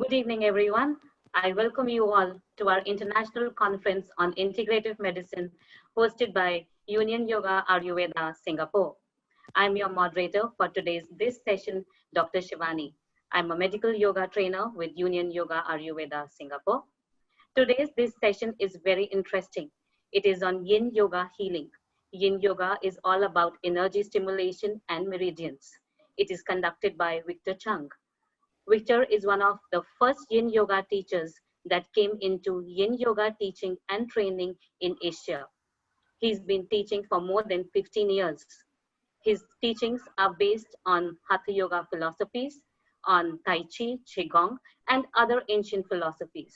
Good evening, everyone. I welcome you all to our International Conference on Integrative Medicine hosted by Union Yoga Ayurveda Singapore. I'm your moderator for this session, Dr. Shivani. I'm a medical yoga trainer with Union Yoga Ayurveda Singapore. This session is very interesting. It is on Yin Yoga healing. Yin Yoga is all about energy stimulation and meridians. It is conducted by Victor Chng. Victor is one of the first Yin Yoga teachers that came into Yin Yoga teaching and training in Asia. He's been teaching for more than 15 years. His teachings are based on Hatha Yoga philosophies, on Tai Chi, Qigong, and other ancient philosophies.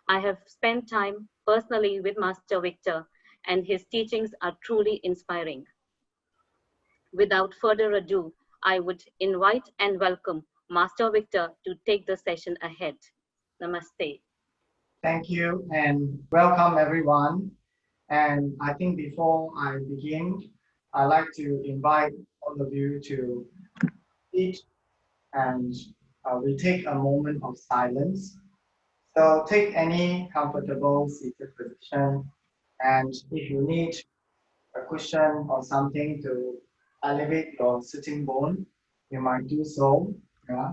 I have spent time personally with Master Victor, and his teachings are truly inspiring. Without further ado, I would invite and welcome Master Victor to take the session ahead. Namaste. Thank you and welcome everyone. And I think before I begin, I'd like to invite all of you to eat and we take a moment of silence. So take any comfortable seated position, and if you need a cushion or something to elevate your sitting bone, you might do so. Yeah?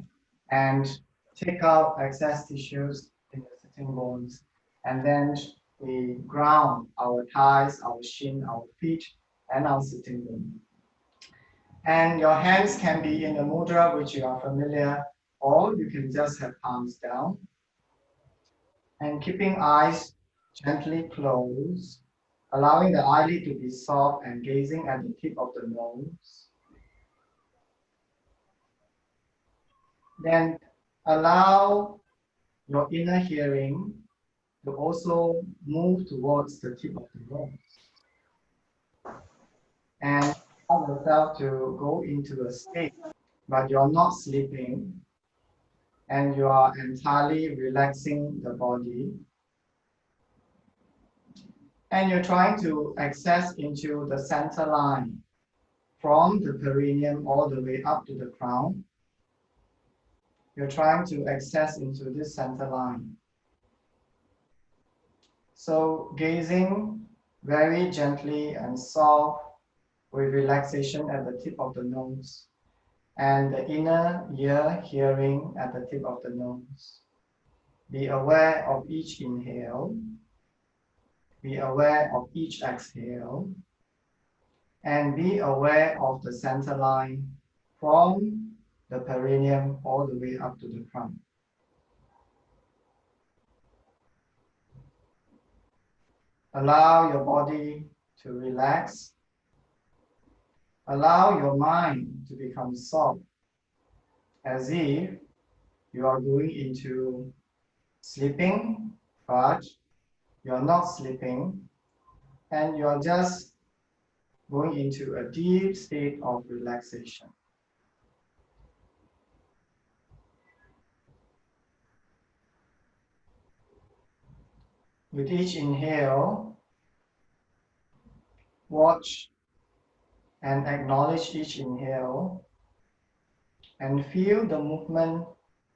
And take out excess tissues in the sitting bones, and then we ground our thighs, our shin, our feet, and our sitting bone. And your hands can be in the mudra which you are familiar, or you can just have palms down. And keeping eyes gently closed, allowing the eyelid to be soft and gazing at the tip of the nose. Then allow your inner hearing to also move towards the tip of the nose. And allow yourself to go into a state, but you're not sleeping, and you are entirely relaxing the body. And you're trying to access into the center line from the perineum all the way up to the crown. You're trying to access into this center line. So gazing very gently and soft with relaxation at the tip of the nose and the inner ear hearing at the tip of the nose. Be aware of each inhale. Be aware of each exhale. And be aware of the center line from the perineum all the way up to the crown. Allow your body to relax. Allow your mind to become soft, as if you are going into sleeping, but you're not sleeping, and you're just going into a deep state of relaxation. With each inhale, watch and acknowledge each inhale and feel the movement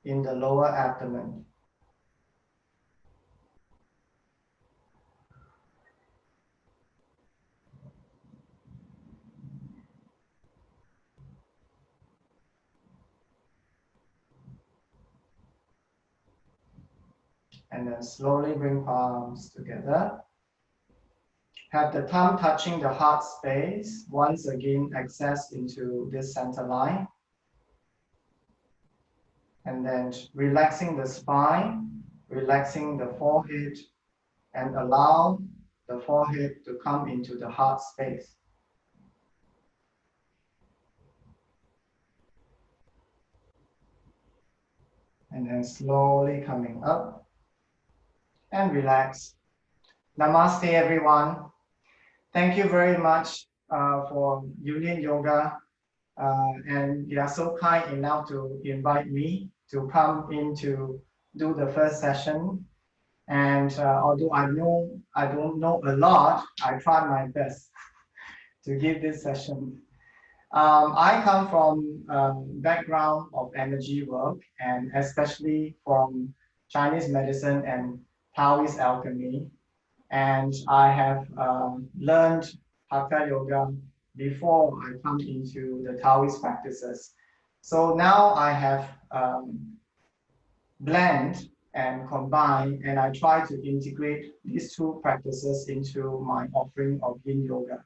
in the lower abdomen. And then slowly bring palms together. Have the thumb touching the heart space. Once again, access into this center line. And then relaxing the spine, relaxing the forehead, and allow the forehead to come into the heart space. And then slowly coming up and relax. Namaste, everyone. Thank you very much for Union Yoga, and you are so kind enough to invite me to come in to do the first session. And although I don't know a lot, I try my best to give this session. I come from background of energy work, and especially from Chinese medicine and Taoist alchemy. And I have learned Hatha Yoga before I come into the Taoist practices. So now I have blend and combine, and I try to integrate these two practices into my offering of Yin Yoga.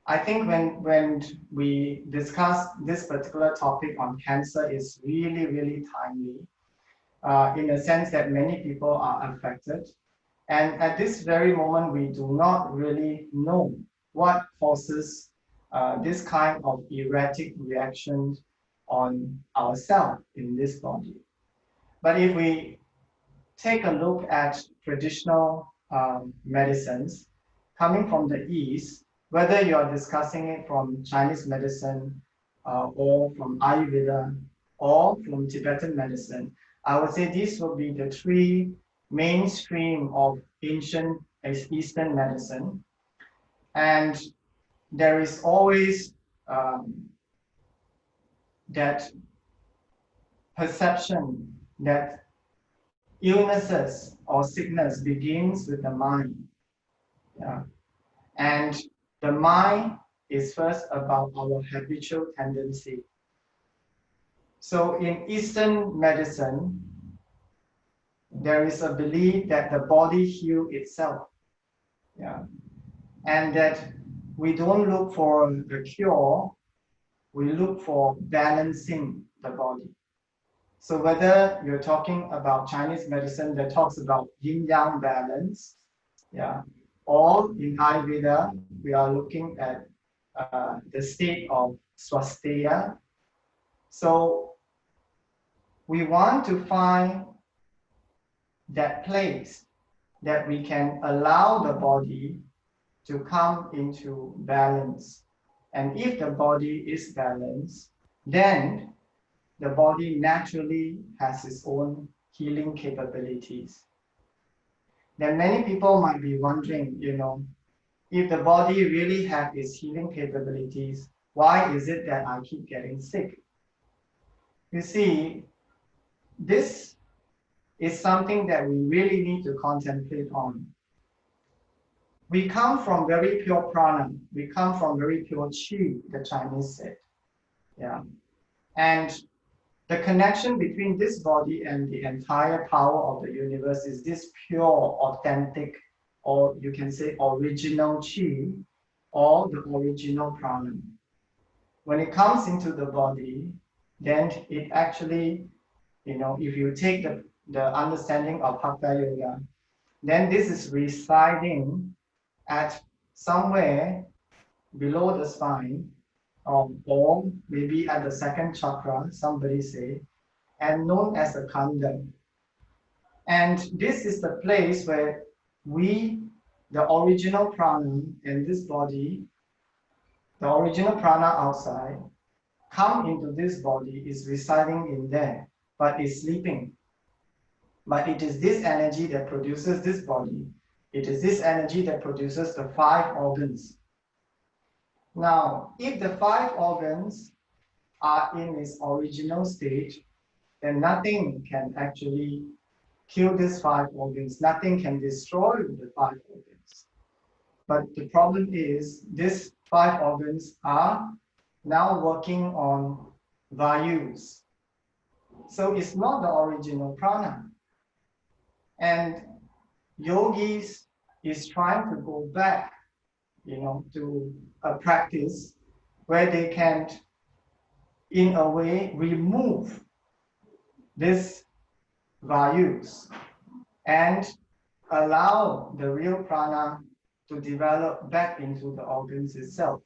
I think when we discuss this particular topic on cancer is really, really timely in the sense that many people are affected. And at this very moment, we do not really know what causes this kind of erratic reaction on ourselves in this body. But if we take a look at traditional medicines coming from the East, whether you're discussing it from Chinese medicine or from Ayurveda or from Tibetan medicine, I would say these will be the three mainstream of ancient Eastern medicine. And there is always that perception that illnesses or sickness begins with the mind. Yeah. And the mind is first about our habitual tendency. So in Eastern medicine, there is a belief that the body heals itself. Yeah. And that we don't look for the cure, we look for balancing the body. So whether you're talking about Chinese medicine that talks about yin-yang balance, yeah, or in Ayurveda, we are looking at the state of swasthya. So we want to find that place that we can allow the body to come into balance. And if the body is balanced, then the body naturally has its own healing capabilities. Then many people might be wondering, if the body really has its healing capabilities, why is it that I keep getting sick? You see, this is something that we really need to contemplate on. We come from very pure prana. We come from very pure chi, the Chinese said. Yeah. And the connection between this body and the entire power of the universe is this pure, authentic, or you can say original chi, or the original prana. When it comes into the body, then it actually, if you take the understanding of Hatha Yoga, then this is residing at somewhere below the spine, or maybe at the second chakra, somebody say, and known as the khanda. And this is the place where we, the original prana in this body, the original prana outside, come into this body, is residing in there, but is sleeping. But it is this energy that produces this body. It is this energy that produces the 5 organs. Now, if the 5 organs are in its original state, then nothing can actually kill these 5 organs. Nothing can destroy the 5 organs. But the problem is these 5 organs are now working on vayus. So it's not the original prana. And yogis is trying to go back, to a practice where they can, in a way, remove this vayus and allow the real prana to develop back into the organs itself.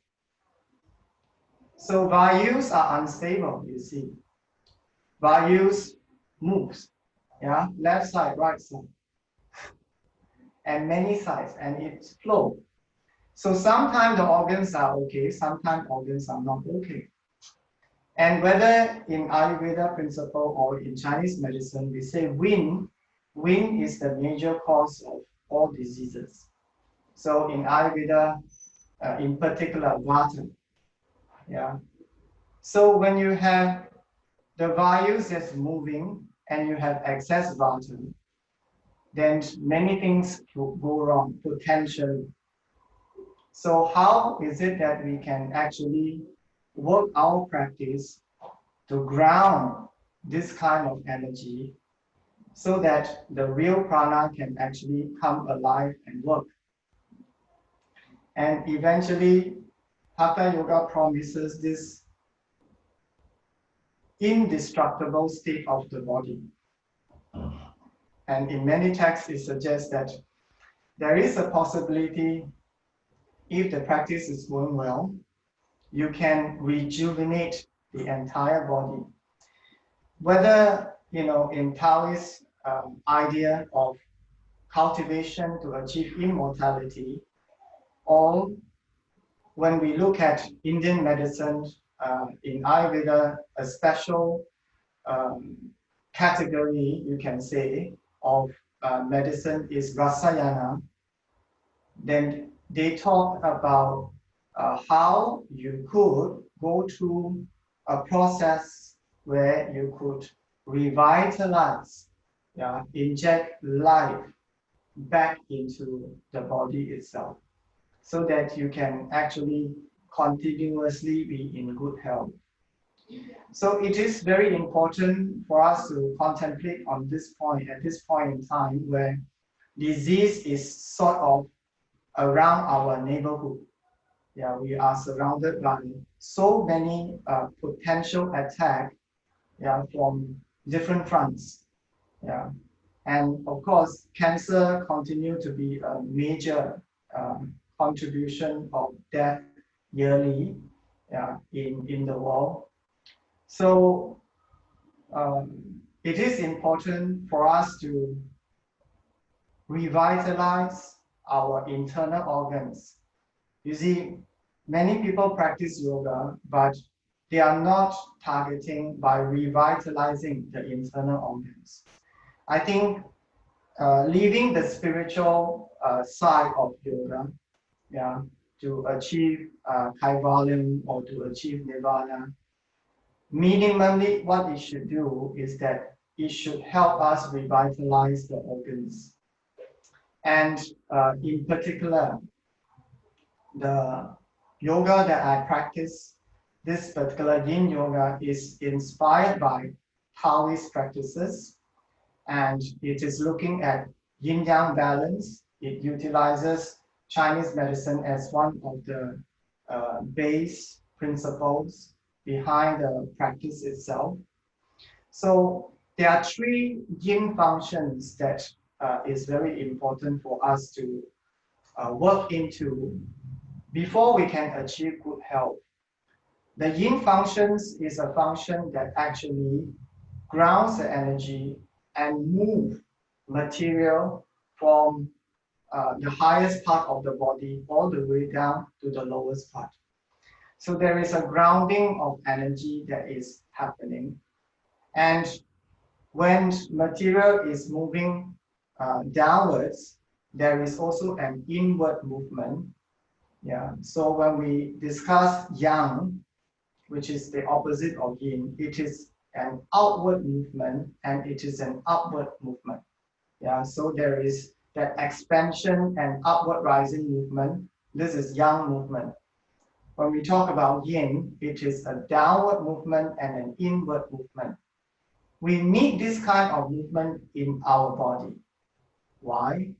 So vayus are unstable, you see. Vayus moves, yeah, left side, right side, and many sides, and it's flow. So sometimes the organs are okay, sometimes organs are not okay. And whether in Ayurveda principle or in Chinese medicine, we say wind is the major cause of all diseases. So in Ayurveda, in particular, Vata, Yeah. So when you have the values that's moving and you have excess vata, then many things will go wrong potentially. So how is it that we can actually work our practice to ground this kind of energy so that the real prana can actually come alive and work? And eventually, Hatha Yoga promises this indestructible state of the body. And in many texts, it suggests that there is a possibility, if the practice is going well, you can rejuvenate the entire body. Whether, in Taoist idea of cultivation to achieve immortality, or when we look at Indian medicine, in Ayurveda, a special um, category, you can say, of medicine is Rasayana, then they talk about how you could go through a process where you could revitalize, inject life back into the body itself so that you can actually continuously be in good health. So it is very important for us to contemplate on this point at this point in time where disease is sort of around our neighborhood. Yeah, we are surrounded by so many potential attacks, from different fronts. Yeah, and of course, cancer continue to be a major contribution of death yearly, in the world. So it is important for us to revitalize our internal organs. You see, many people practice yoga, but they are not targeting by revitalizing the internal organs. I think leaving the spiritual side of yoga, yeah, to achieve kaivalya or to achieve nirvana, minimally what it should do is that it should help us revitalize the organs. And in particular, the yoga that I practice, this particular Yin Yoga, is inspired by Taoist practices, and it is looking at yin-yang balance. It utilizes Chinese medicine as one of the base principles behind the practice itself. So there are three yin functions that is very important for us to work into before we can achieve good health. The yin functions is a function that actually grounds the energy and move material from the highest part of the body all the way down to the lowest part. So there is a grounding of energy that is happening. And when material is moving downwards, there is also an inward movement. Yeah. So when we discuss yang, which is the opposite of yin, it is an outward movement and it is an upward movement. Yeah. So there is that expansion and upward rising movement. This is yang movement. When we talk about yin, it is a downward movement and an inward movement. We need this kind of movement in our body. Why?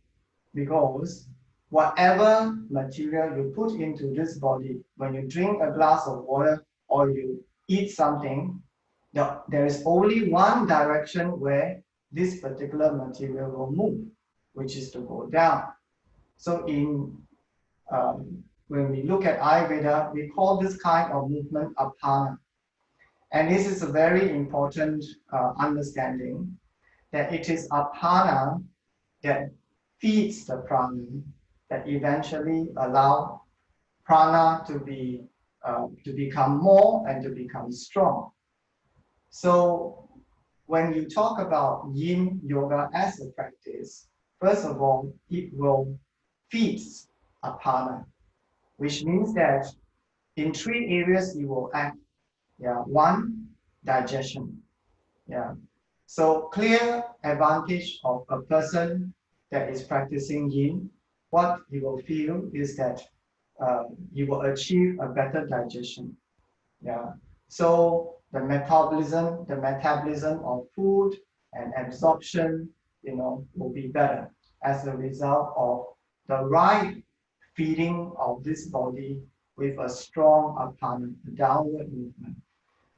Because whatever material you put into this body, when you drink a glass of water or you eat something, there is only one direction where this particular material will move, which is to go down. So when we look at Ayurveda, we call this kind of movement apana. And this is a very important understanding, that it is apana that feeds the prana, that eventually allow prana to become more and to become strong. So when you talk about yin yoga as a practice, first of all, it will feed apana, which means that in 3 areas it will act. Yeah, 1, digestion. Yeah, so clear advantage of a person that is practicing Yin, what you will feel is that you will achieve a better digestion. Yeah, so the metabolism of food and absorption, will be better as a result of the right feeding of this body with a strong apana, downward movement.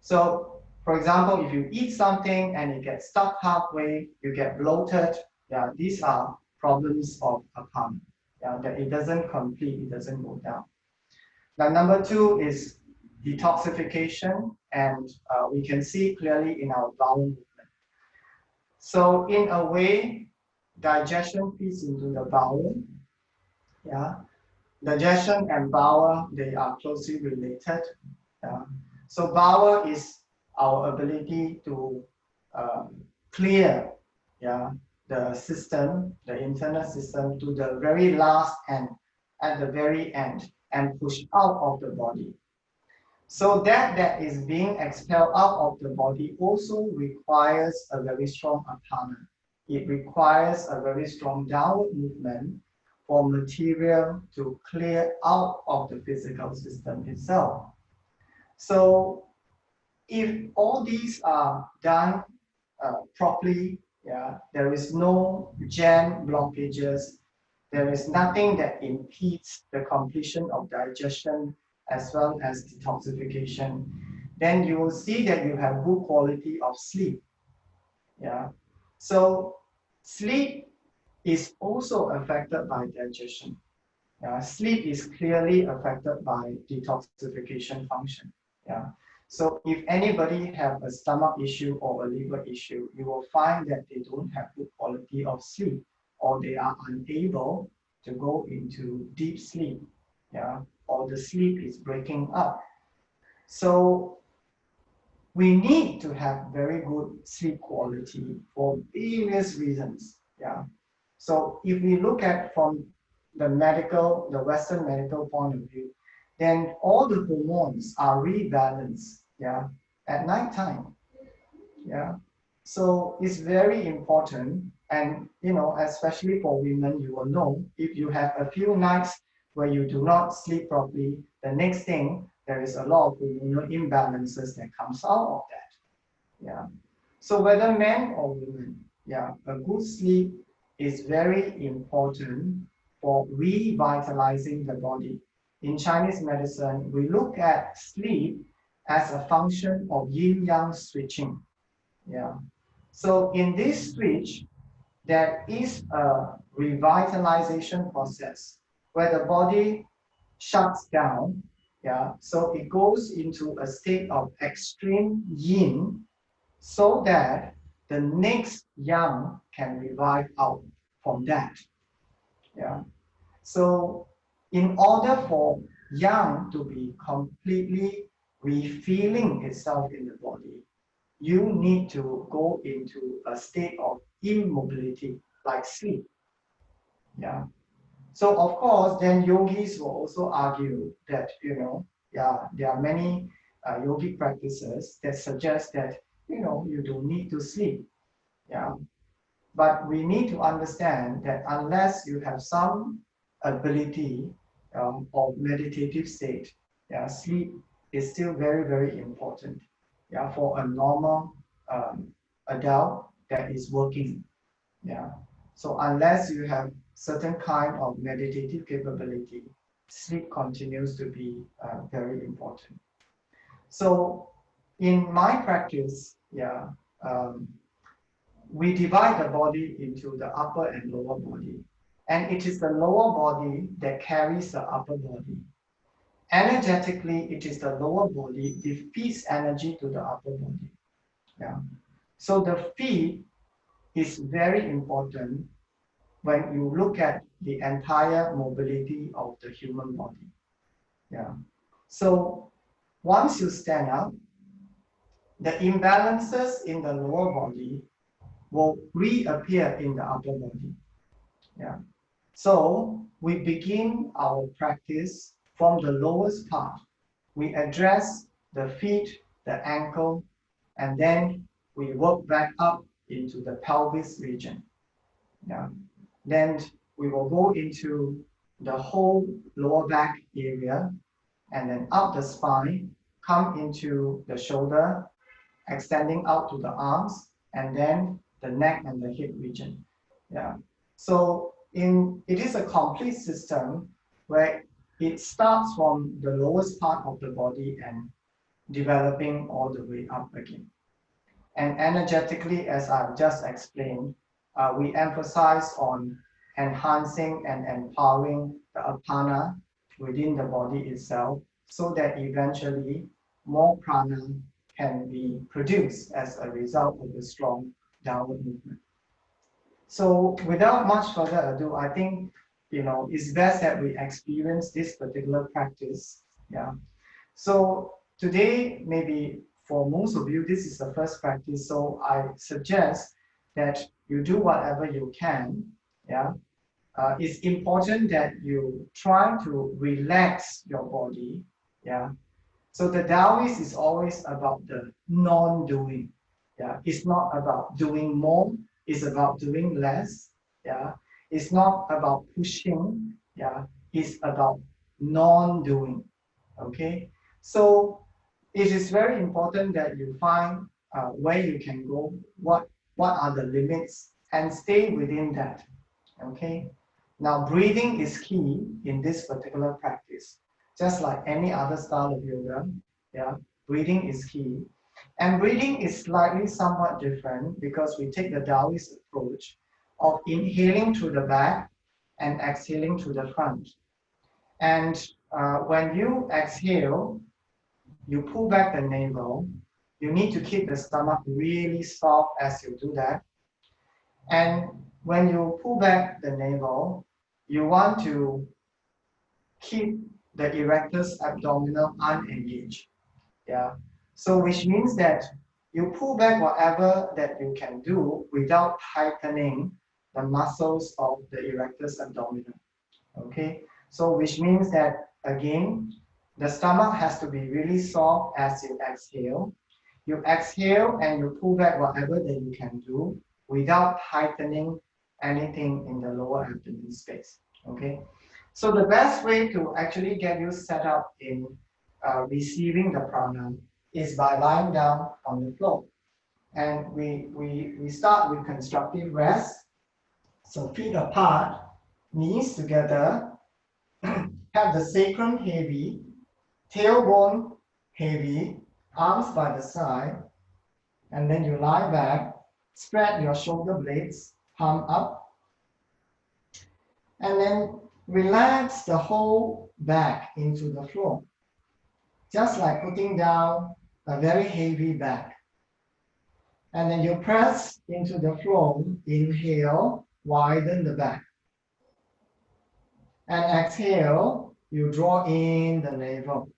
So, for example, if you eat something and it gets stuck halfway, you get bloated. Yeah, these are problems of apana. Yeah, that it doesn't complete, it doesn't go down. Now, number 2 is detoxification, and we can see clearly in our bowel movement. So, in a way, digestion feeds into the bowel. Yeah, digestion and bowel, they are closely related. Yeah. So bowel is our ability to clear, yeah, the system, the internal system, to the very last end, at the very end, and push out of the body. So that is being expelled out of the body also requires a very strong apana. It requires a very strong downward movement for material to clear out of the physical system itself. So if all these are done properly, yeah, there is no jam blockages, there is nothing that impedes the completion of digestion as well as detoxification, then you will see that you have good quality of sleep. Yeah. So sleep is also affected by digestion. Sleep is clearly affected by detoxification function. Yeah. So if anybody have a stomach issue or a liver issue, you will find that they don't have good quality of sleep, or they are unable to go into deep sleep. Yeah. Or the sleep is breaking up. So we need to have very good sleep quality for various reasons. Yeah. So if we look at from the Western medical point of view, then all the hormones are rebalanced, yeah, at nighttime. Yeah. So it's very important, and especially for women, you will know if you have a few nights where you do not sleep properly, the next thing there is a lot of hormonal imbalances that comes out of that. Yeah. So whether men or women, yeah, a good sleep is very important for revitalizing the body. In Chinese medicine, we look at sleep as a function of yin-yang switching. Yeah. So in this switch, there is a revitalization process where the body shuts down. Yeah. So it goes into a state of extreme yin so that the next yang can revive out from that. Yeah. So in order for yang to be completely refilling itself in the body, you need to go into a state of immobility, like sleep. Yeah. So of course, then yogis will also argue that, there are many yogic practices that suggest that, you don't need to sleep. Yeah. But we need to understand that unless you have some ability of meditative state, yeah, sleep is still very, very important, yeah, for a normal adult that is working. Yeah. So unless you have certain kind of meditative capability, sleep continues to be very important. So in my practice, yeah, we divide the body into the upper and lower body. And it is the lower body that carries the upper body. Energetically, it is the lower body that feeds energy to the upper body. Yeah. So the feed is very important when you look at the entire mobility of the human body. Yeah. So once you stand up, the imbalances in the lower body will reappear in the upper body. Yeah. So we begin our practice from the lowest part, we address the feet, the ankle, and then we work back up into the pelvis region. Yeah. Then we will go into the whole lower back area and then up the spine, come into the shoulder, extending out to the arms, and then the neck and the hip region. Yeah. So it is a complete system where it starts from the lowest part of the body and developing all the way up again. And energetically, as I've just explained, we emphasize on enhancing and empowering the apana within the body itself so that eventually more prana can be produced as a result of the strong downward movement. So without much further ado, I think it's best that we experience this particular practice. Yeah. So today, maybe for most of you, this is the first practice. So I suggest that you do whatever you can. Yeah. It's important that you try to relax your body. Yeah. So the Taoist is always about the non-doing. Yeah. It's not about doing more. It's about doing less. Yeah. It's not about pushing. Yeah. It's about non-doing. Okay. So it is very important that you find where you can go, what are the limits, and stay within that. Okay. Now, breathing is key in this particular practice, just like any other style of yoga. Yeah, breathing is key, and breathing is slightly somewhat different because we take the Taoist approach of inhaling through the back and exhaling through the front. And when you exhale, you pull back the navel. You need to keep the stomach really soft as you do that. And when you pull back the navel, you want to keep the erectus abdominal unengaged. Yeah. So which means that you pull back whatever that you can do without tightening the muscles of the erectus abdominal. Okay. So which means that again, the stomach has to be really soft as you exhale. You exhale and you pull back whatever that you can do without tightening anything in the lower abdomen space. Okay. So the best way to actually get you set up in receiving the prana is by lying down on the floor. And we start with constructive rest. So feet apart, knees together, have the sacrum heavy, tailbone heavy, arms by the side, and then you lie back, spread your shoulder blades, palm up, and then relax the whole back into the floor, just like putting down a very heavy bag. And then you press into the floor, inhale, widen the back. And exhale, you draw in the navel.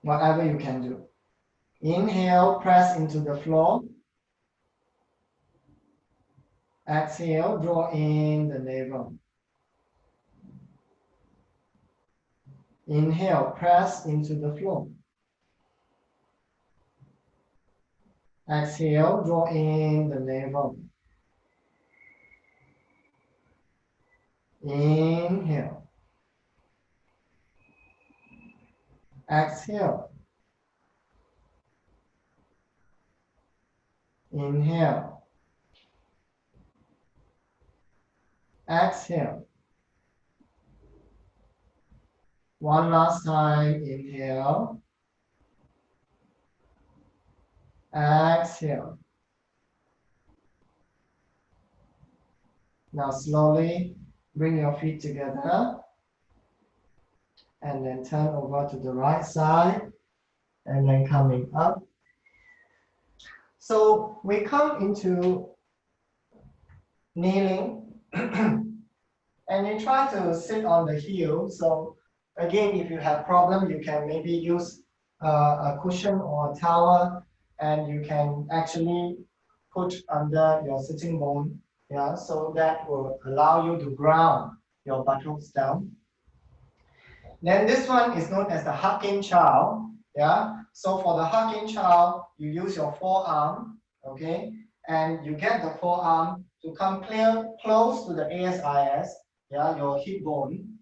Whatever you can do. Inhale, press into the floor. Exhale, draw in the navel. Inhale, press into the floor. Exhale, draw in the navel. Inhale. Exhale. Inhale. Exhale. One last time, inhale. Exhale. Now slowly bring your feet together and then turn over to the right side and then coming up. So we come into kneeling and you try to sit on the heel. So again, if you have problem, you can maybe use a cushion or a towel, and you can actually put under your sitting bone. Yeah, so that will allow you to ground your buttocks down. Then this one is known as the hugging child. Yeah. So for the hugging child, you use your forearm, okay, and you get the forearm to come close to the ASIS, yeah, your hip bone.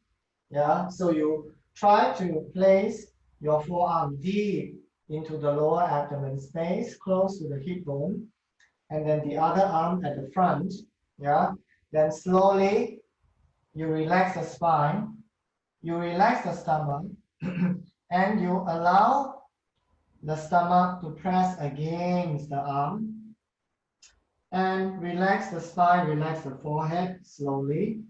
Yeah. So you try to place your forearm deep into the lower abdomen space, close to the hip bone, and then the other arm at the front. Yeah. Then slowly you relax the spine, you relax the stomach, and you allow the stomach to press against the arm, and relax the spine, relax the forehead slowly.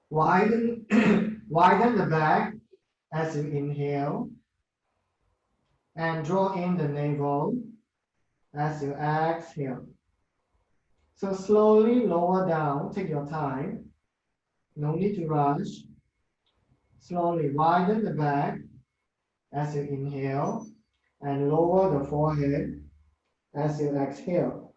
Widen, widen the back as you inhale, and draw in the navel as you exhale. So slowly lower down, take your time. No need to rush. Slowly widen the back as you inhale, and lower the forehead as you exhale.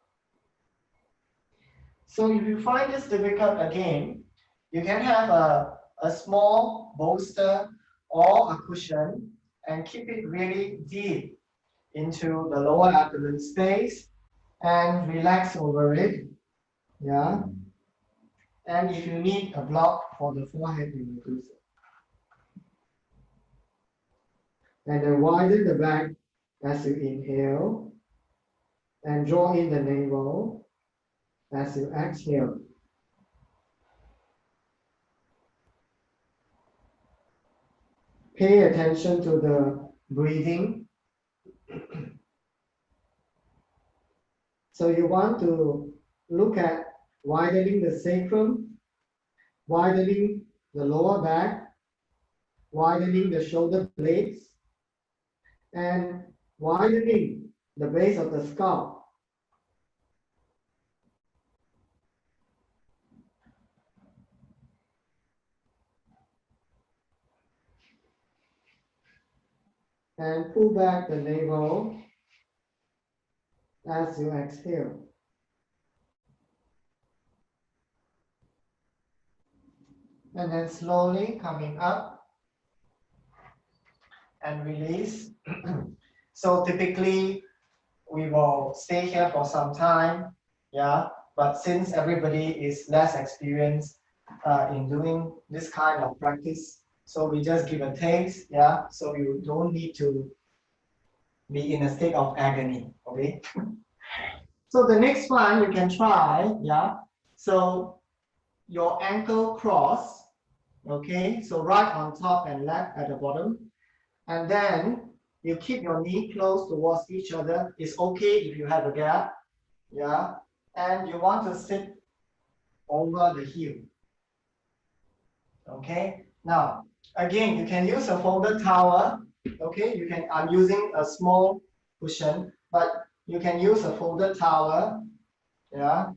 So if you find this difficult again, you can have a small bolster or a cushion and keep it really deep into the lower abdomen space and relax over it. Yeah. And if you need a block for the forehead, you will do so. And then widen the back as you inhale, and draw in the navel as you exhale. Pay attention to the breathing. So you want to look at widening the sacrum, widening the lower back, widening the shoulder blades, and widening the base of the skull. And pull back the navel as you exhale. And then slowly coming up and release. So typically we will stay here for some time, yeah. But since everybody is less experienced in doing this kind of practice, so we just give a taste, yeah. So you don't need to be in a state of agony, okay? So the next one you can try, yeah. So your ankle cross, okay? So right on top and left at the bottom. And then you keep your knee close towards each other. It's okay if you have a gap, yeah. And you want to sit over the heel, okay? Now, again, you can use a folded towel, okay? You can, I'm using a small cushion, but you can use a folded towel, yeah?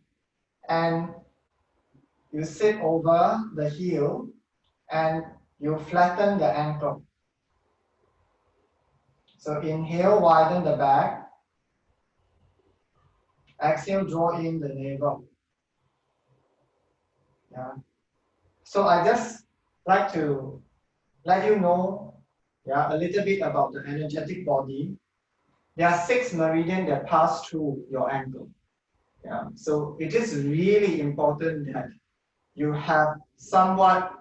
And you sit over the heel and you flatten the ankle. So inhale, widen the back. Exhale, draw in the navel. Yeah. So I just like to let you know, yeah, a little bit about the energetic body. There are 6 meridians that pass through your ankle. Yeah. So it is really important that you have somewhat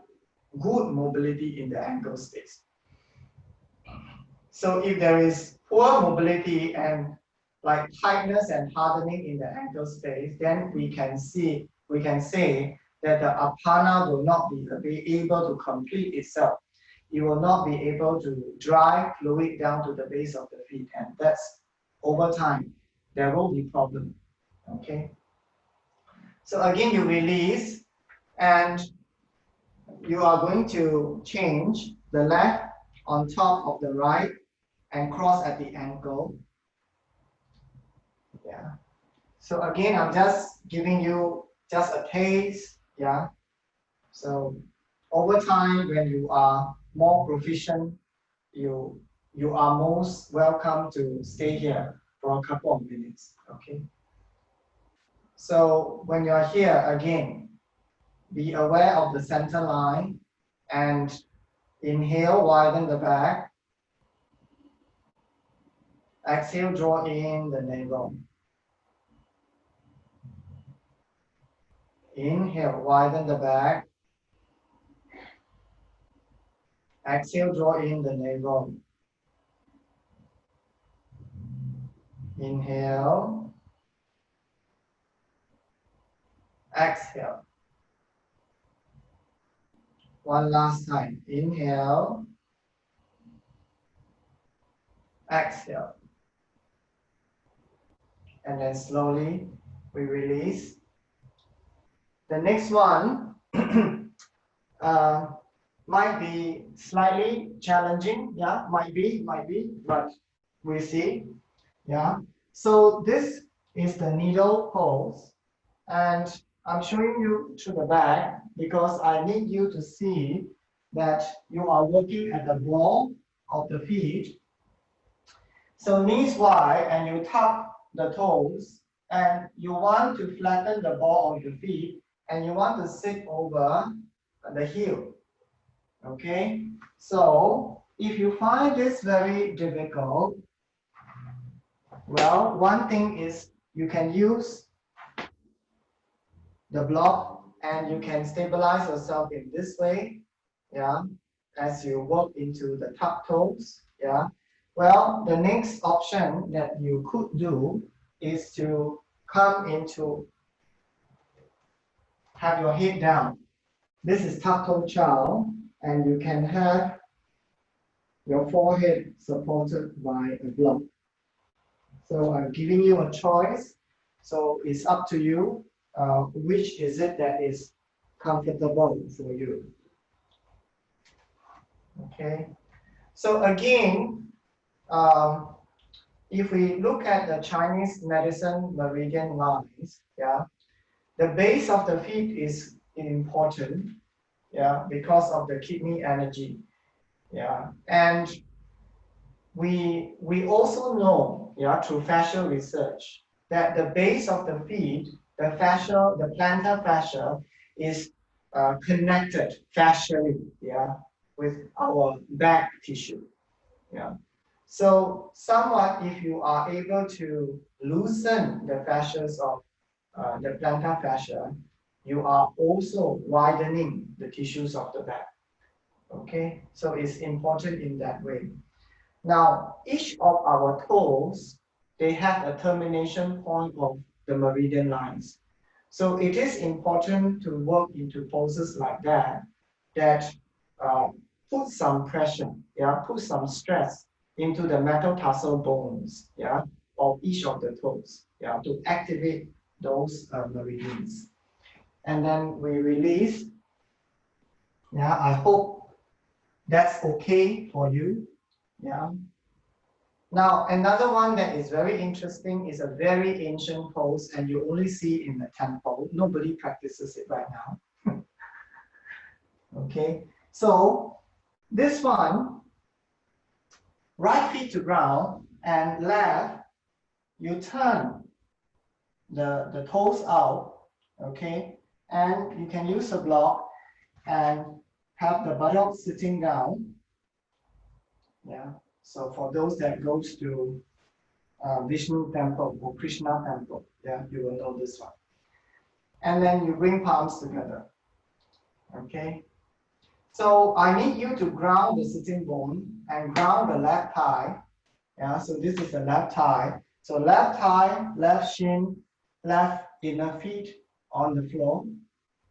good mobility in the ankle space. So if there is poor mobility and like tightness and hardening in the ankle space, then we can say that the apana will not be able to complete itself. It will not be able to drive fluid down to the base of the feet, and that's over time there will be problem. Okay. So again, you release, and you are going to change the left on top of the right and cross at the ankle. Yeah. So again, I'm just giving you just a taste. Yeah. So over time, when you are more proficient, you are most welcome to stay here for a couple of minutes. Okay. So when you are here again, be aware of the center line and Inhale, widen the back. Exhale, draw in the navel. Inhale, widen the back. Exhale, draw in the navel. Inhale. Exhale. One last time. Inhale. Exhale. And then slowly we release. The next one might be slightly challenging. Yeah, might be, but we see. Yeah. So this is the needle pose. And I'm showing you to the back because I need you to see that you are working at the ball of the feet. So knees wide and you tuck the toes and you want to flatten the ball of the feet and you want to sit over the heel. Okay, so if you find this very difficult, well, one thing is you can use the block and you can stabilize yourself in this way, yeah, as you work into the tuck toes, yeah. Well, the next option that you could do is to come into, have your head down. This is tuck toe chow, and you can have your forehead supported by a block. So I'm giving you a choice. So it's up to you. Which is it that is comfortable for you? Okay. So again, if we look at the Chinese medicine meridian lines, yeah, the base of the feet is important, yeah, because of the kidney energy, yeah, and we also know, yeah, through fascial research that the base of the feet, the plantar fascia is connected fascially, yeah, with our back tissue, yeah. So somewhat, if you are able to loosen the fascias of the plantar fascia, you are also widening the tissues of the back. Okay, so it's important in that way. Now, each of our toes, they have a termination point of the meridian lines. So it is important to work into poses like that, that put some pressure, yeah, put some stress into the metatarsal bones, yeah, of each of the toes, yeah, to activate those meridians. And then we release. Yeah, I hope that's okay for you. Yeah. Now, another one that is very interesting is a very ancient pose, and you only see in the temple. Nobody practices it right now. Okay, so this one, right feet to ground and left, you turn the toes out, okay, and you can use a block and have the buttock sitting down. Yeah. So for those that goes to Vishnu temple or Krishna temple, yeah, you will know this one. And then you bring palms together. Okay. So I need you to ground the sitting bone and ground the left thigh. Yeah. So this is the left thigh. So left thigh, left shin, left inner feet on the floor,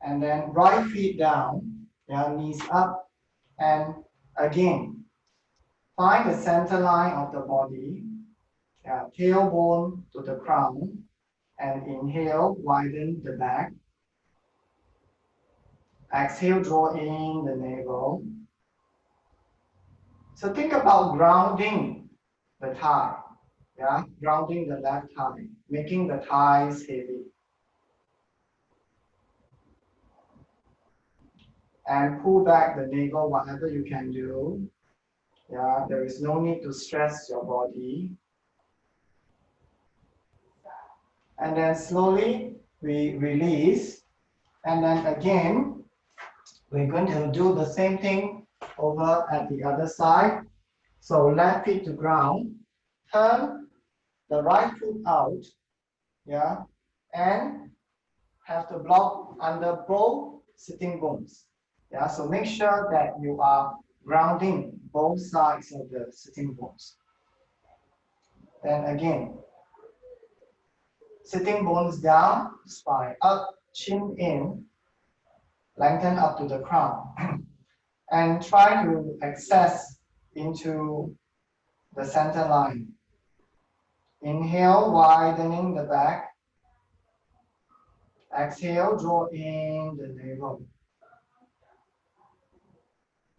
and then right feet down. Yeah, knees up, and again, find the center line of the body. Tailbone to the crown, and inhale, widen the back. Exhale, draw in the navel. So think about grounding the thigh, yeah, grounding the left thigh, making the thighs heavy. And pull back the navel, whatever you can do. Yeah, there is no need to stress your body. And then slowly we release. And then again, we're going to do the same thing over at the other side. So left feet to ground. Turn the right foot out, yeah, and have the block under both sitting bones. Yeah, so make sure that you are grounding both sides of the sitting bones. Then again, sitting bones down, spine up, chin in, lengthen up to the crown. And try to access into the center line. Inhale, widening the back. Exhale, draw in the navel.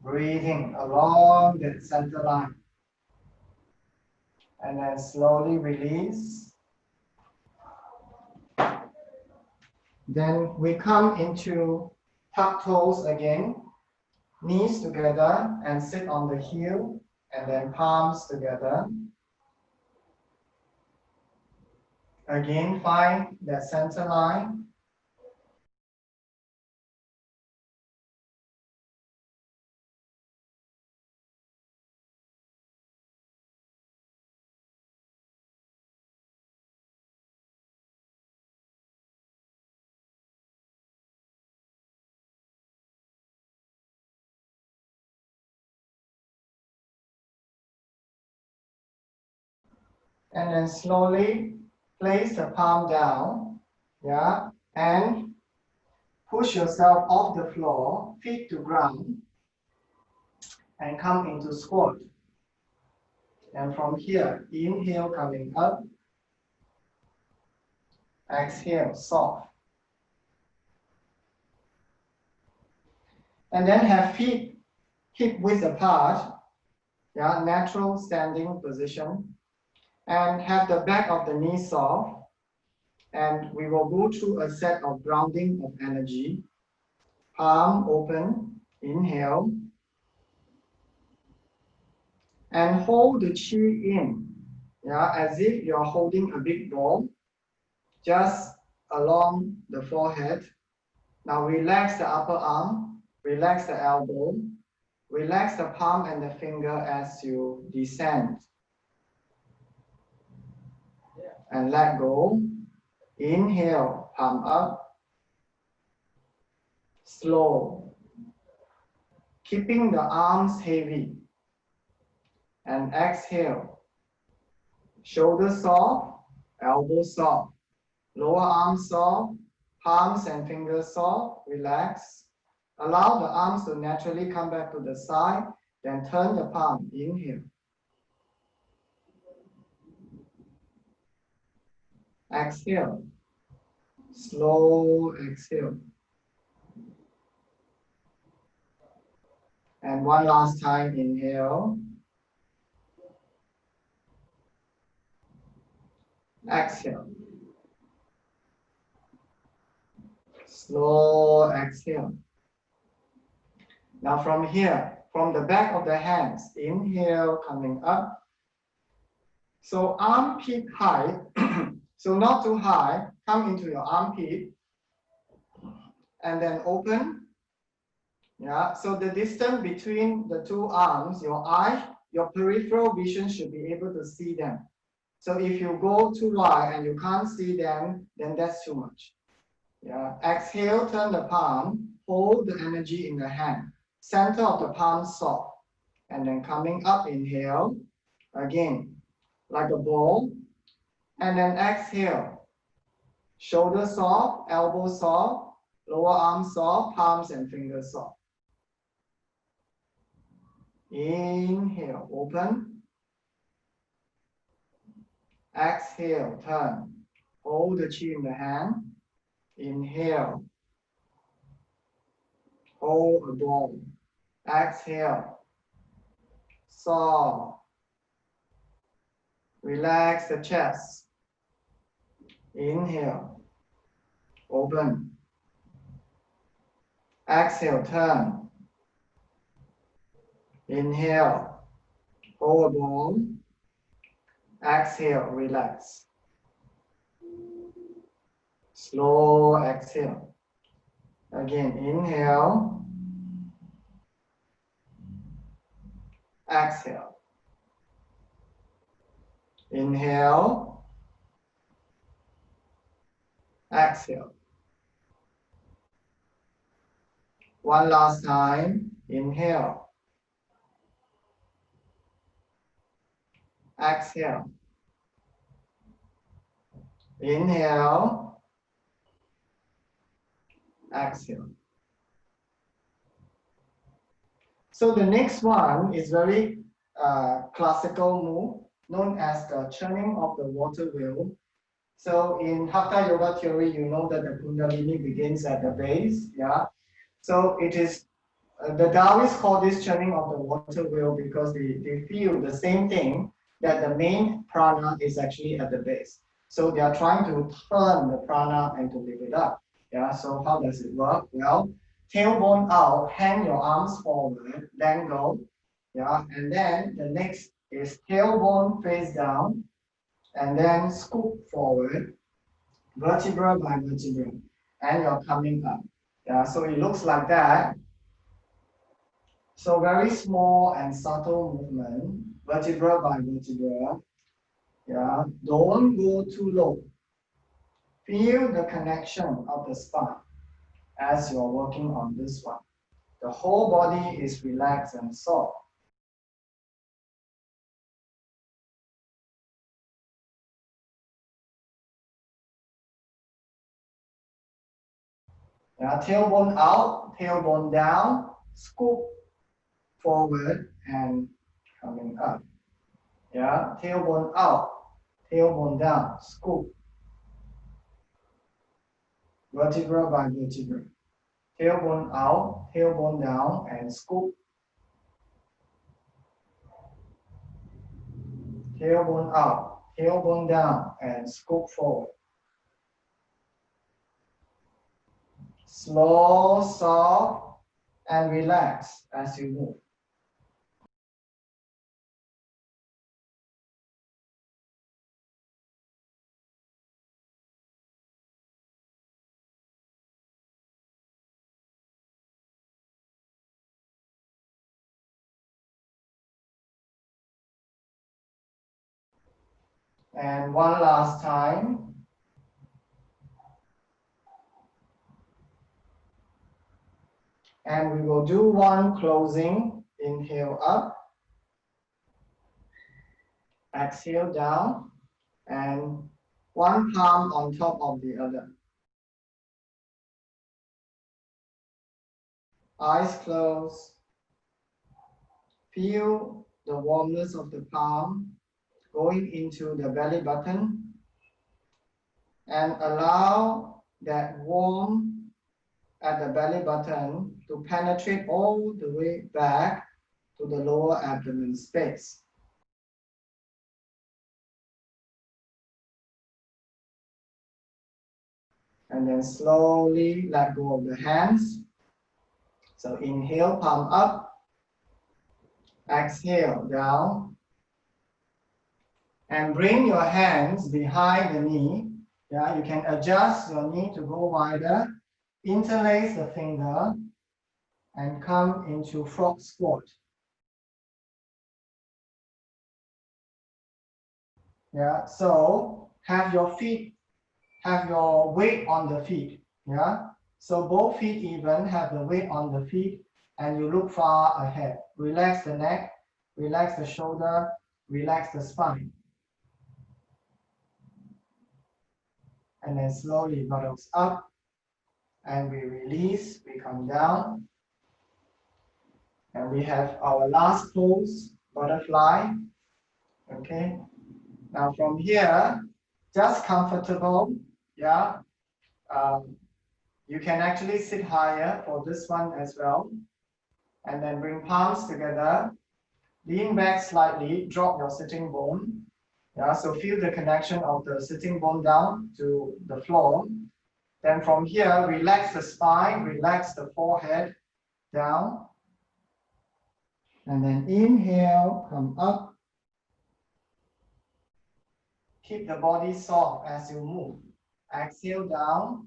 Breathing along that center line. And then slowly release. Then we come into tuck toes again. Knees together and sit on the heel, and then palms together. Again, find that center line. And then slowly place the palm down, yeah, and push yourself off the floor, feet to ground, and come into squat. And from here, inhale coming up, exhale soft. And then have feet hip width apart, yeah, natural standing position, and have the back of the knee soft. And we will go through a set of grounding of energy. Palm open, inhale. And hold the chi in, yeah, as if you're holding a big ball, just along the forehead. Now relax the upper arm, relax the elbow, relax the palm and the finger as you descend. And let go. Inhale, palm up. Slow. Keeping the arms heavy. And exhale. Shoulder soft, elbow soft. Lower arm soft, palms and fingers soft. Relax. Allow the arms to naturally come back to the side. Then turn the palm. Inhale. Exhale. Slow exhale. And one last time, inhale. Exhale. Slow exhale. Now from here, from the back of the hands, inhale coming up. So armpit height, so not too high, come into your armpit. And then open. Yeah, so the distance between the two arms, your eye, your peripheral vision should be able to see them. So if you go too wide and you can't see them, then that's too much. Yeah. Exhale, turn the palm, hold the energy in the hand. Center of the palm soft. And then coming up, inhale. Again, like a ball. And then exhale. Shoulder soft, elbow soft, lower arm soft, palms and fingers soft. Inhale, open. Exhale, turn. Hold the chi in the hand. Inhale. Hold a ball. Exhale. Soft. Relax the chest. Inhale. Open. Exhale, turn. Inhale. Hold a ball. Exhale, relax. Slow exhale. Again, inhale. exhale. Inhale, exhale. One last time, inhale, exhale. Inhale, exhale. So the next one is very classical move known as the churning of the water wheel. So in Hatha Yoga theory, you know that the Kundalini begins at the base. Yeah. So it is the Taoists call this churning of the water wheel because they feel the same thing, that the main prana is actually at the base. So they are trying to turn the prana and to lift it up. Yeah. So how does it work? Well, tailbone out, hang your arms forward, then go. Yeah. And then the next is tailbone face down, and then scoop forward, vertebra by vertebra, and you're coming up. Yeah. So it looks like that. So very small and subtle movement, vertebra by vertebra. Yeah, don't go too low. Feel the connection of the spine as you're working on this one. The whole body is relaxed and soft. Yeah, tailbone out, tailbone down, scoop forward and coming up. Yeah, tailbone out, tailbone down, scoop. Vertebra by vertebra. Tailbone out, tailbone down, and scoop. Tailbone out, tailbone down, and scoop forward. Slow, soft, and relax as you move. And one last time. And we will do one closing. Inhale up. Exhale down. And one palm on top of the other. Eyes closed. Feel the warmness of the palm going into the belly button. And allow that warmth at the belly button to penetrate all the way back to the lower abdomen space. And then slowly let go of the hands. So inhale, palm up. Exhale, down. And bring your hands behind the knee. Yeah, you can adjust your knee to go wider. Interlace the finger and come into frog squat. Yeah, so have your weight on the feet. Yeah, so both feet even have the weight on the feet, and you look far ahead. Relax the neck, relax the shoulder, relax the spine. And then slowly buttocks up, and we release, we come down. And we have our last pose, butterfly. Okay. Now from here, just comfortable. Yeah. You can actually sit higher for this one as well. And then bring palms together. Lean back slightly, drop your sitting bone. Yeah, so feel the connection of the sitting bone down to the floor. Then from here, relax the spine, relax the forehead down. And then inhale, come up. Keep the body soft as you move. Exhale down.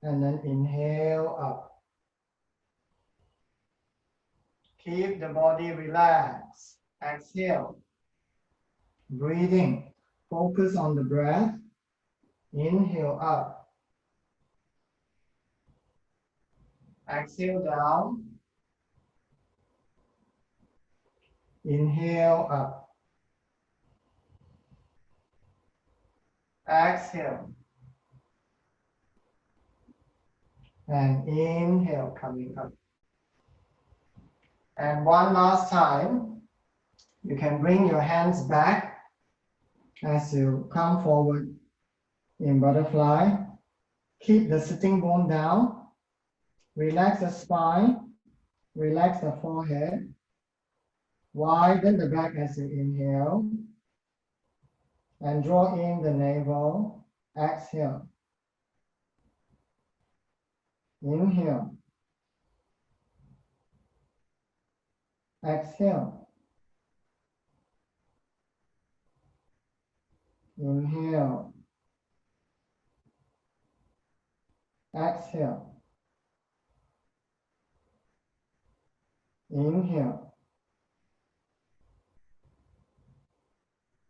And then inhale up. Keep the body relaxed. Exhale. Breathing. Focus on the breath. Inhale up. Exhale down. Inhale up. Exhale. And inhale, coming up. And one last time, you can bring your hands back as you come forward in butterfly. Keep the sitting bone down. Relax the spine. Relax the forehead. Widen the back as you inhale. And draw in the navel. Exhale. Inhale. Exhale. Inhale. Exhale. Inhale.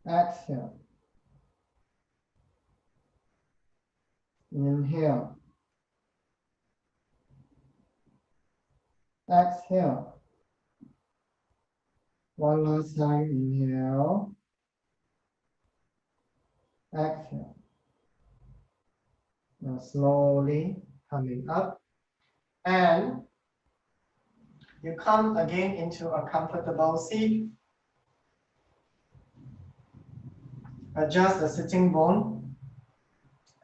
Exhale. Inhale. Exhale. One last time, inhale. Exhale. Now slowly coming up. And you come again into a comfortable seat. Adjust the sitting bone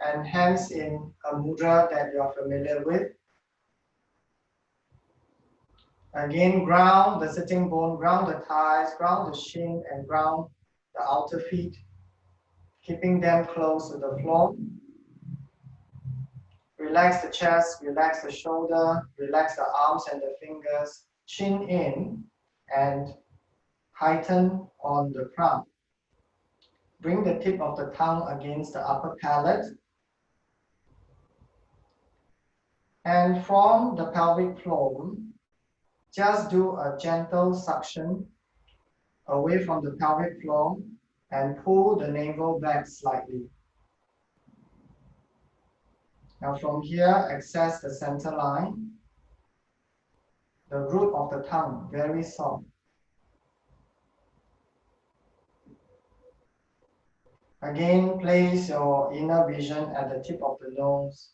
and hands in a mudra that you are familiar with. Again, ground the sitting bone, ground the thighs, ground the shin, and ground the outer feet, keeping them close to the floor. Relax the chest, relax the shoulder, relax the arms and the fingers, chin in, and tighten on the crown. Bring the tip of the tongue against the upper palate. And from the pelvic floor, just do a gentle suction away from the pelvic floor and pull the navel back slightly. Now from here, access the center line, the root of the tongue, very soft. Again, place your inner vision at the tip of the nose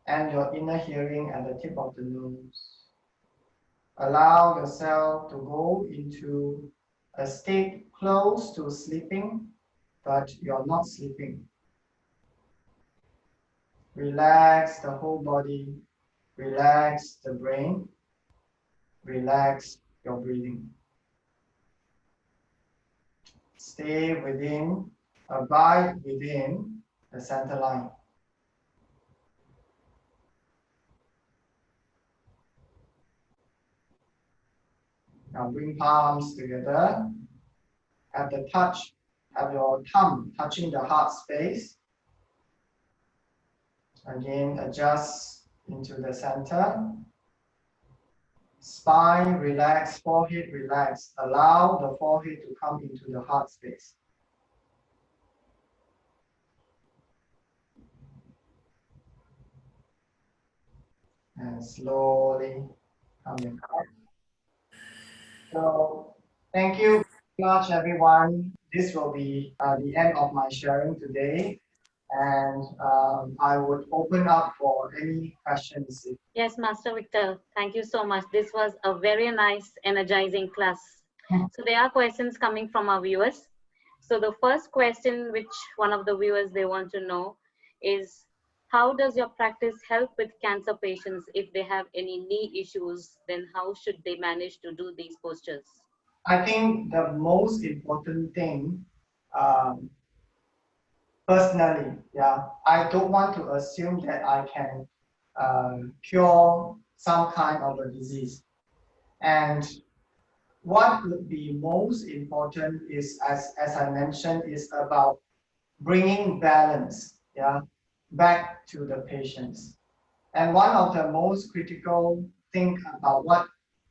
and your inner hearing at the tip of the nose. Allow yourself to go into a state close to sleeping, but you're not sleeping. Relax the whole body, relax the brain, relax your breathing. Stay within, abide within the center line. Now bring palms together. Have the touch, have your thumb touching the heart space. Again, adjust into the center. Spine relax, forehead relax. Allow the forehead to come into the heart space. And slowly coming up. So thank you very much, everyone. This will be the end of my sharing today. And I would open up for any questions. Yes, Master Victor, thank you so much. This was a very nice, energizing class. So there are questions coming from our viewers. So the first question which one of the viewers they want to know is, how does your practice help with cancer patients if they have any knee issues? Then how should they manage to do these postures? I think the most important thing, personally, I don't want to assume that I can cure some kind of a disease. And what would be most important is, as I mentioned, is about bringing balance, back to the patients. And one of the most critical thing about what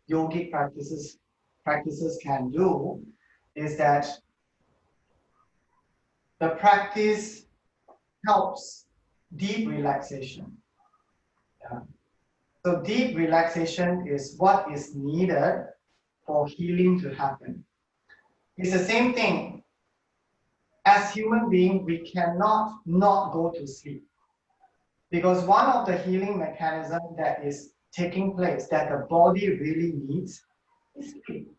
yogic practices practices can do is that the practice helps deep relaxation. Yeah. So deep relaxation is what is needed for healing to happen. It's the same thing. As human beings, we cannot not go to sleep. Because one of the healing mechanisms that is taking place that the body really needs is sleep.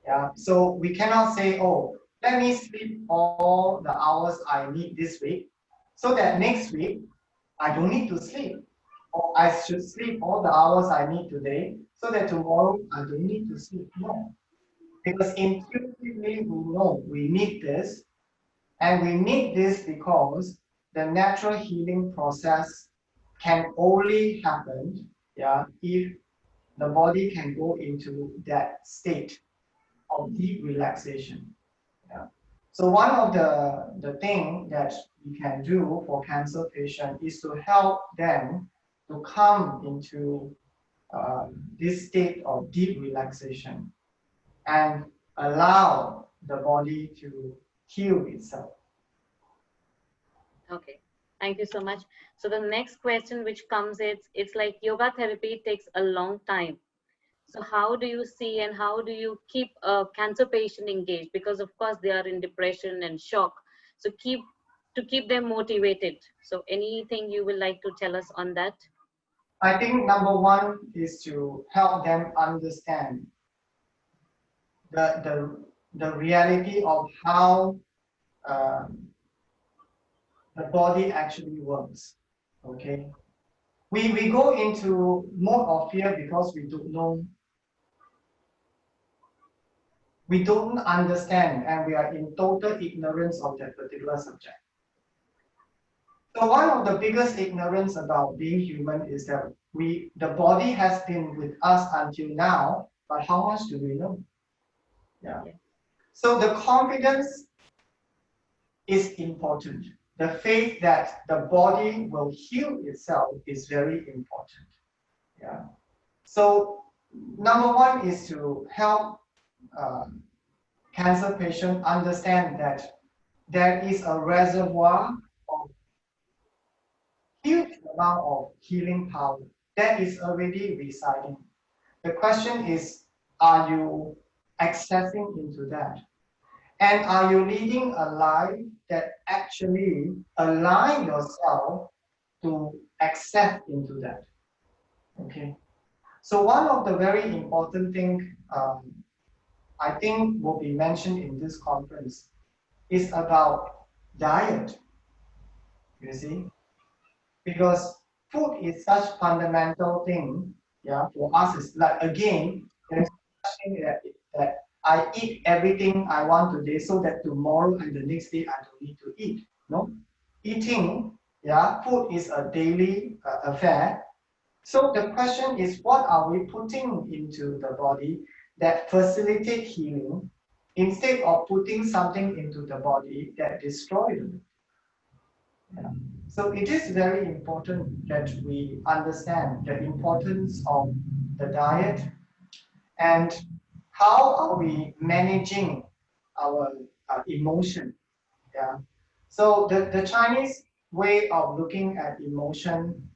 Yeah. So we cannot say, oh, let me sleep all the hours I need this week, so that next week I don't need to sleep. Or I should sleep all the hours I need today, so that tomorrow I don't need to sleep. No. Because intuitively we know we need this, and we need this because the natural healing process can only happen, yeah, if the body can go into that state of deep relaxation. Yeah. So one of the thing that we can do for cancer patients is to help them to come into this state of deep relaxation and allow the body to heal itself. Okay, thank you so much. So the next question which comes is, it's like yoga therapy takes a long time. So how do you see and how do you keep a cancer patient engaged? Because of course they are in depression and shock. So keep them motivated. So anything you would like to tell us on that? I think number one is to help them understand the reality of how the body actually works. Okay, we go into mode of fear because we don't understand, and we are in total ignorance of that particular subject. So one of the biggest ignorance about being human is that the body has been with us until now, but how much do we know? Yeah. So the confidence is important. The faith that the body will heal itself is very important. Yeah. So number one is to help cancer patients understand that there is a reservoir of huge amount of healing power that is already residing. The question is, are you accessing into that? And are you leading a life that actually align yourself to access into that? Okay. So one of the very important thing I think will be mentioned in this conference is about diet. You see, because food is such fundamental thing. Yeah, for us is like again, there's something that I eat everything I want today so that tomorrow and the next day I don't need to eat. No, eating, yeah, food is a daily affair. So the question is, what are we putting into the body that facilitate healing instead of putting something into the body that destroys it? Yeah. So it is very important that we understand the importance of the diet and how are we managing our emotion. Yeah. So the Chinese way of looking at emotion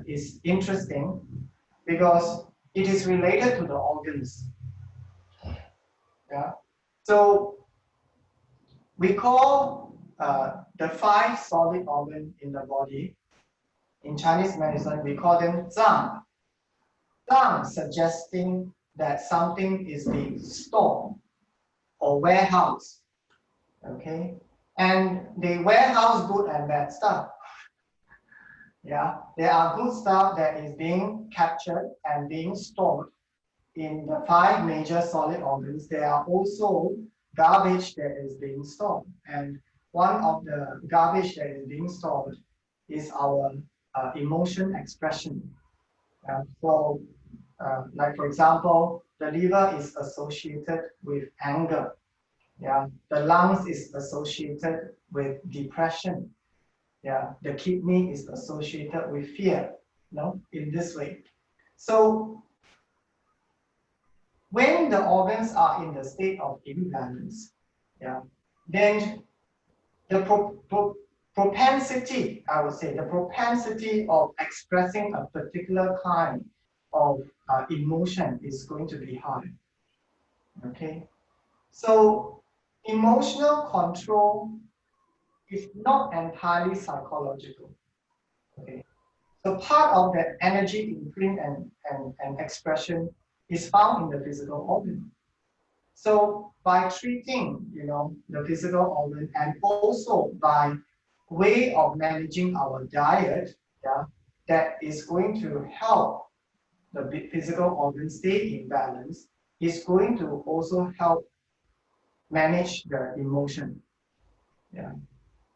is interesting because it is related to the organs. Yeah. So we call the 5 solid organs in the body. In Chinese medicine, we call them zang. Zang suggesting that something is being stored or warehoused. Okay, and they warehouse good and bad stuff. Yeah, there are good stuff that is being captured and being stored in the 5 major solid organs. There are also garbage that is being stored, and one of the garbage that is being stored is our emotion expression. So, like for example, the liver is associated with anger. Yeah, the lungs is associated with depression. Yeah, the kidney is associated with fear. In this way. So when the organs are in the state of imbalance, yeah, then the propensity, I would say, the propensity of expressing a particular kind of emotion is going to be high. Okay, so emotional control is not entirely psychological. Okay, so part of that energy imprint and expression is found in the physical organ. So by treating, the physical organ and also by way of managing our diet, yeah, that is going to help the physical organ stay in balance, is going to also help manage the emotion. Yeah.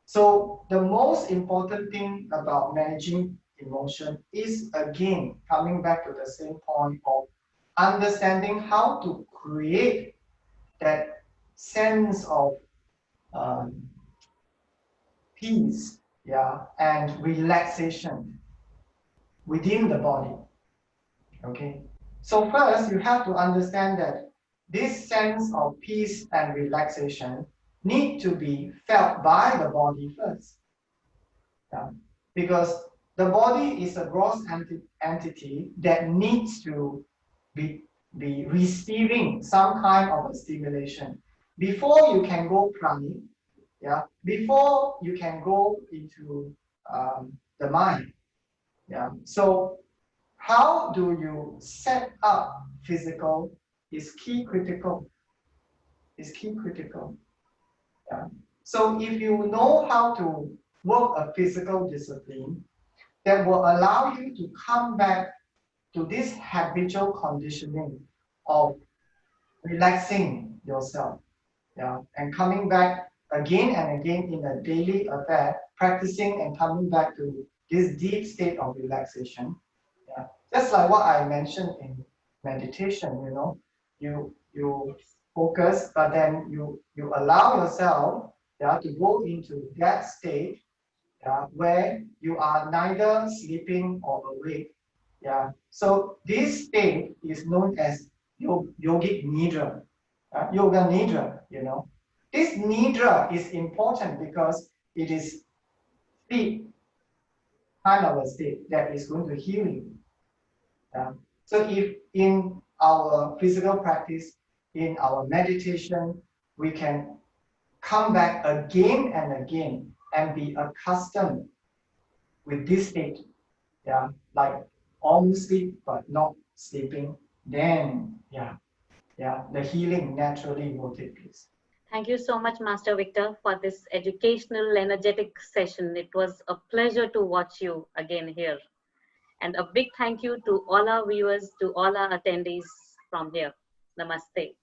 So the most important thing about managing emotion is, again, coming back to the same point of understanding how to create that sense of peace, yeah, and relaxation within the body. Okay. So first, you have to understand that this sense of peace and relaxation need to be felt by the body first. Yeah? Because the body is a gross entity that needs to be receiving some kind of a stimulation before you can go pranic, yeah, before you can go into the mind. Yeah. So how do you set up physical is key critical. Is key critical. Yeah. So if you know how to work a physical discipline, that will allow you to come back to this habitual conditioning of relaxing yourself, yeah, and coming back again and again in a daily affair, practicing and coming back to this deep state of relaxation. Yeah, just like what I mentioned in meditation, you focus, but then you allow yourself, yeah, to go into that state, yeah, where you are neither sleeping or awake. Yeah. So this state is known as yogic nidra, yoga nidra. This nidra is important because it is sleep kind of a state that is going to heal you. Yeah. So if in our physical practice, in our meditation, we can come back again and again and be accustomed with this state, yeah, like almost sleep but not sleeping, then the healing naturally will take place. Thank you so much, Master Victor, for this educational, energetic session. It was a pleasure to watch you again here. And a big thank you to all our viewers, to all our attendees from here. Namaste.